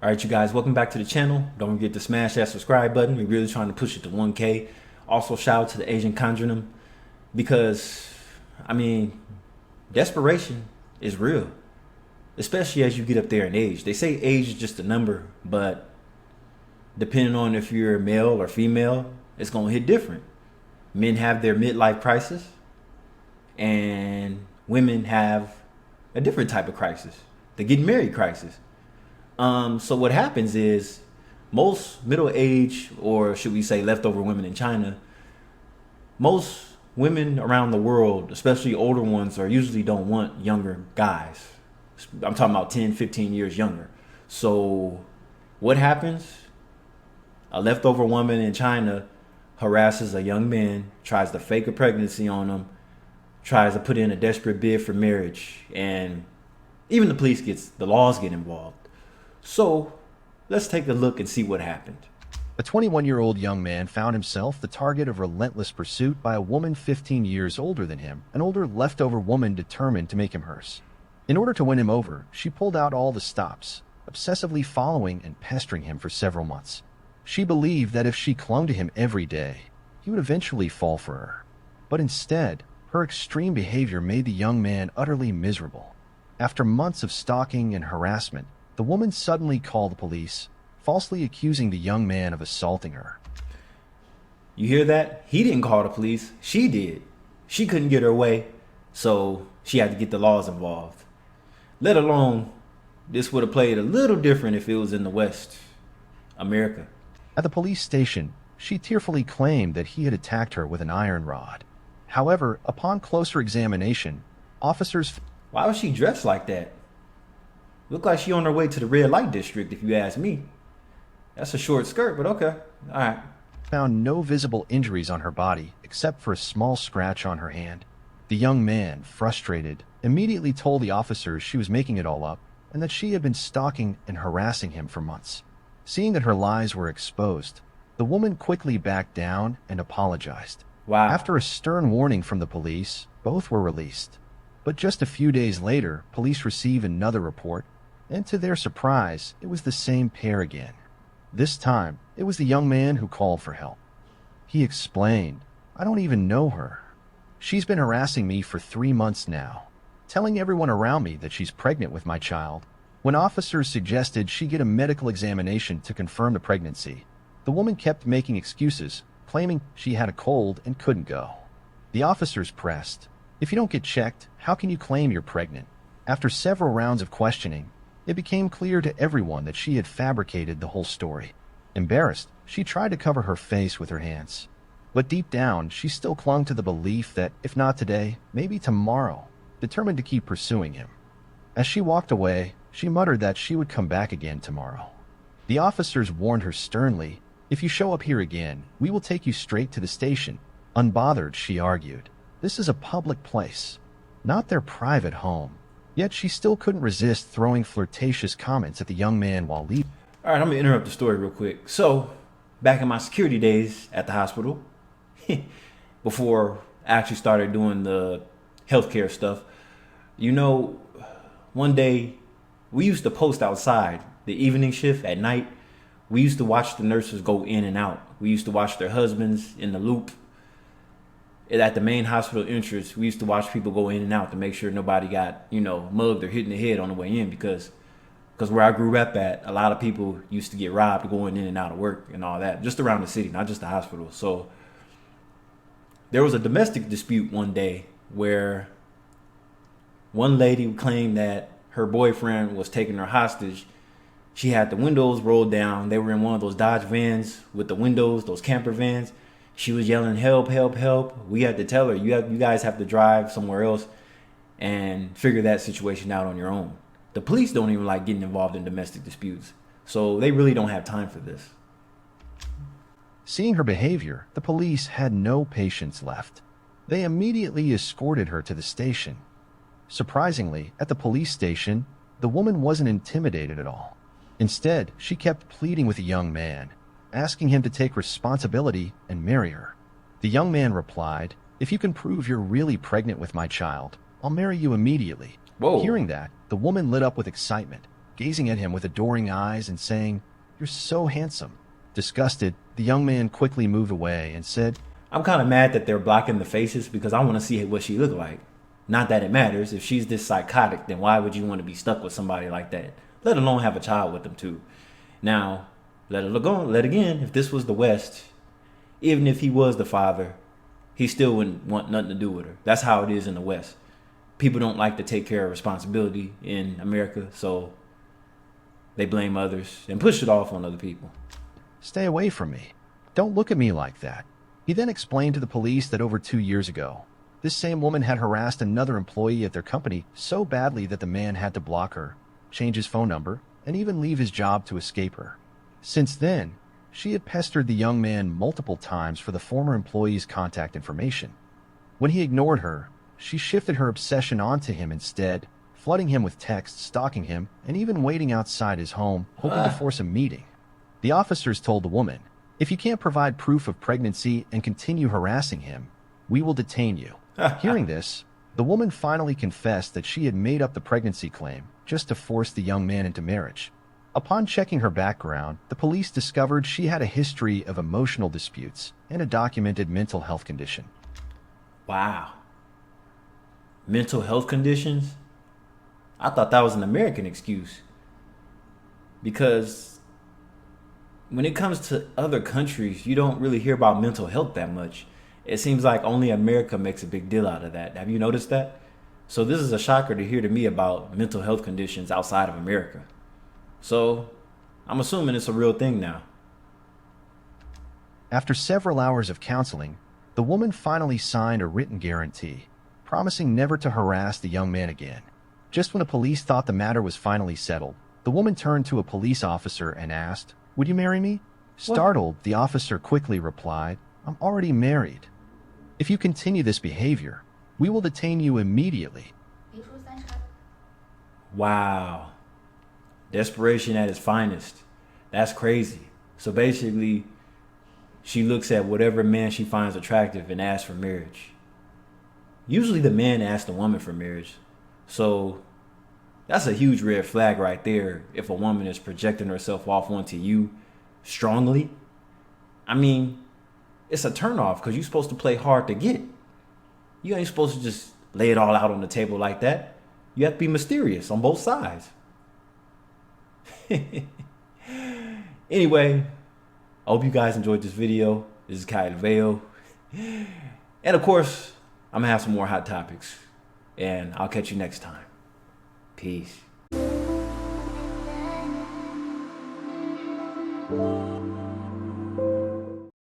All right, you guys, welcome back to the channel. Don't forget to smash that subscribe button. We're really trying to push it to 1K. Also, shout out to the Asian Conjurum because, I mean, desperation is real, especially as you get up there in age. They say age is just a number, but depending on if you're male or female, it's going to hit different. Men have their midlife crisis, and women have a different type of crisis, the getting married crisis. So what happens is most middle-aged, or should we say leftover women in China, most women around the world, especially older ones, are usually don't want younger guys. I'm talking about 10, 15 years younger. So what happens? A leftover woman in China harasses a young man, tries to fake a pregnancy on him, tries to put in a desperate bid for marriage, and even the laws get involved. So let's take a look and see what happened. A 21-year-old young man found himself the target of relentless pursuit by a woman 15 years older than him, an older leftover woman determined to make him hers. In order to win him over, she pulled out all the stops, obsessively following and pestering him for several months. She believed that if she clung to him every day, he would eventually fall for her. But instead, her extreme behavior made the young man utterly miserable. After months of stalking and harassment, the woman suddenly called the police, falsely accusing the young man of assaulting her. You hear that? He didn't call the police. She did. She couldn't get her way, so she had to get the laws involved. Let alone, this would have played a little different if it was in the West, America. At the police station, she tearfully claimed that he had attacked her with an iron rod. However, upon closer examination, officers... Why was she dressed like that? Looked like she on her way to the red light district, if you ask me. That's a short skirt, but okay. All right. Found no visible injuries on her body except for a small scratch on her hand. The young man, frustrated, immediately told the officers she was making it all up and that she had been stalking and harassing him for months. Seeing that her lies were exposed, the woman quickly backed down and apologized. Wow. After a stern warning from the police, both were released. But just a few days later, police received another report, and to their surprise, it was the same pair again. This time, it was the young man who called for help. He explained, "I don't even know her. She's been harassing me for 3 months now, telling everyone around me that she's pregnant with my child." When officers suggested she get a medical examination to confirm the pregnancy, the woman kept making excuses, claiming she had a cold and couldn't go. The officers pressed, "If you don't get checked, how can you claim you're pregnant?" After several rounds of questioning, it became clear to everyone that she had fabricated the whole story. Embarrassed, she tried to cover her face with her hands. But deep down, she still clung to the belief that, if not today, maybe tomorrow, determined to keep pursuing him. As she walked away, she muttered that she would come back again tomorrow. The officers warned her sternly, "If you show up here again, we will take you straight to the station." Unbothered, she argued, "This is a public place, not their private home." Yet she still couldn't resist throwing flirtatious comments at the young man while leaving. All right, I'm going to interrupt the story real quick. So, back in my security days at the hospital, before I actually started doing the healthcare stuff, one day we used to post outside the evening shift at night. We used to watch the nurses go in and out. We used to watch their husbands in the loop. At the main hospital entrance, we used to watch people go in and out to make sure nobody got, mugged or hit in the head on the way in because where I grew up at, a lot of people used to get robbed going in and out of work and all that, just around the city, not just the hospital. So there was a domestic dispute one day where one lady claimed that her boyfriend was taking her hostage. She had the windows rolled down. They were in one of those Dodge vans with the windows, those camper vans. She was yelling, "Help, help, help." We had to tell her, you guys have to drive somewhere else and figure that situation out on your own. The police don't even like getting involved in domestic disputes, so they really don't have time for this. Seeing her behavior, the police had no patience left. They immediately escorted her to the station. Surprisingly, at the police station, the woman wasn't intimidated at all. Instead, she kept pleading with the young man, asking him to take responsibility and marry her. The young man replied, "If you can prove you're really pregnant with my child, I'll marry you immediately." Whoa. Hearing that, the woman lit up with excitement. gazing at him with adoring eyes and saying, "You're so handsome." Disgusted, the young man quickly moved away and said, I'm kind of mad that they're blocking the faces because I want to see what she look like. Not that it matters. If she's this psychotic, then why would you want to be stuck with somebody like that? Let alone have a child with them too. Now, let again, if this was the West, even if he was the father, he still wouldn't want nothing to do with her. That's how it is in the West. People don't like to take care of responsibility in America, so they blame others and push it off on other people. "Stay away from me. Don't look at me like that." He then explained to the police that over 2 years ago, this same woman had harassed another employee at their company so badly that the man had to block her, change his phone number, and even leave his job to escape her. Since then, she had pestered the young man multiple times for the former employee's contact information. When he ignored her, she shifted her obsession onto him instead, flooding him with texts, stalking him, and even waiting outside his home, hoping to force a meeting. The officers told the woman, "If you can't provide proof of pregnancy and continue harassing him, we will detain you." Hearing this, the woman finally confessed that she had made up the pregnancy claim just to force the young man into marriage. Upon checking her background, the police discovered she had a history of emotional disputes and a documented mental health condition. Wow. Mental health conditions? I thought that was an American excuse. Because when it comes to other countries, you don't really hear about mental health that much. It seems like only America makes a big deal out of that. Have you noticed that? So this is a shocker to hear to me about mental health conditions outside of America. So I'm assuming it's a real thing now. After several hours of counseling, the woman finally signed a written guarantee, promising never to harass the young man again. Just when the police thought the matter was finally settled, the woman turned to a police officer and asked, "Would you marry me?" Startled, the officer quickly replied, "I'm already married. If you continue this behavior, we will detain you immediately." Wow. Desperation at its finest. That's crazy. So basically, she looks at whatever man she finds attractive and asks for marriage. Usually the man asks the woman for marriage. So that's a huge red flag right there if a woman is projecting herself off onto you strongly. I mean, it's a turnoff because you're supposed to play hard to get. You ain't supposed to just lay it all out on the table like that. You have to be mysterious on both sides. Anyway, I hope you guys enjoyed this video. This is Kai Veo. And of course, I'm gonna have some more hot topics. And I'll catch you next time. Peace.